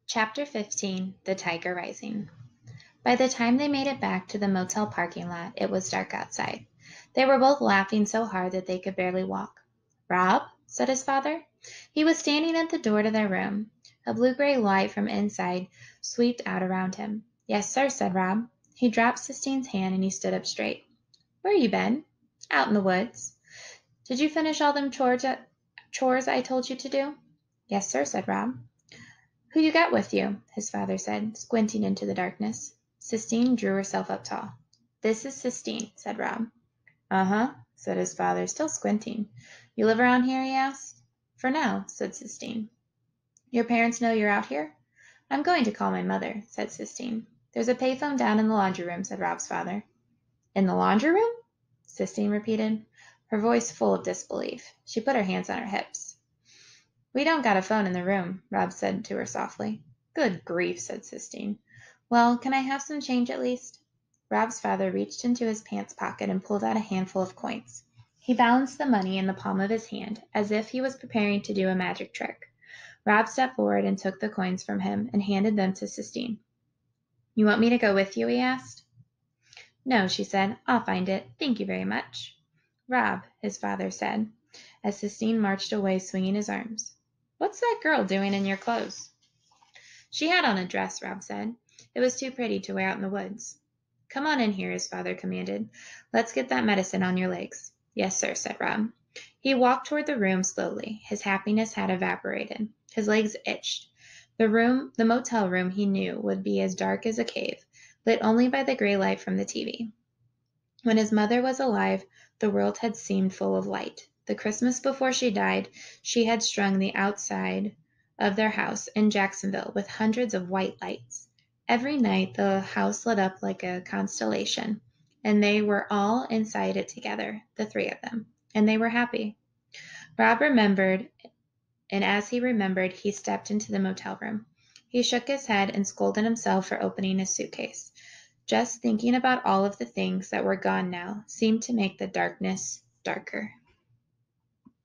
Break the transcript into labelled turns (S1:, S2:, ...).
S1: Chapter 15 The Tiger Rising. By the time they made it back to the motel parking lot, it was dark outside. They were both laughing so hard that they could barely walk. "Rob?" said his father. He was standing at the door to their room. A blue-gray light from inside swept out around him. "Yes, sir," said Rob. He dropped Sistine's hand and he stood up straight. "Where you been?" "Out in the woods." "Did you finish all them chores I told you to do?" "Yes, sir," said Rob. "Who you got with you?" his father said, squinting into the darkness. Sistine drew herself up tall. "This is Sistine," said Rob. "Uh-huh," said his father, still squinting. "You live around here?" he asked. "For now," said Sistine. "Your parents know you're out here?" "I'm going to call my mother," said Sistine. "There's a payphone down in the laundry room," said Rob's father. "In the laundry room?" Sistine repeated, her voice full of disbelief. She put her hands on her hips. "We don't got a phone in the room," Rob said to her softly. "Good grief," said Sistine. "Well, can I have some change at least?" Rob's father reached into his pants pocket and pulled out a handful of coins. He balanced the money in the palm of his hand, as if he was preparing to do a magic trick. Rob stepped forward and took the coins from him and handed them to Sistine. "You want me to go with you?" he asked. "No," she said. "I'll find it. Thank you very much." "Rob," his father said, as Sistine marched away swinging his arms. "What's that girl doing in your clothes?" "She had on a dress," Rob said. "It was too pretty to wear out in the woods." "Come on in here," his father commanded. "Let's get that medicine on your legs." "Yes, sir," said Rob. He walked toward the room slowly. His happiness had evaporated. His legs itched. The motel room, he knew, would be as dark as a cave, lit only by the gray light from the TV. When his mother was alive, the world had seemed full of light. The Christmas before she died, she had strung the outside of their house in Jacksonville with hundreds of white lights. Every night the house lit up like a constellation, and they were all inside it together, the three of them, and they were happy. Rob remembered, and as he remembered, he stepped into the motel room. He shook his head and scolded himself for opening his suitcase. Just thinking about all of the things that were gone now seemed to make the darkness darker.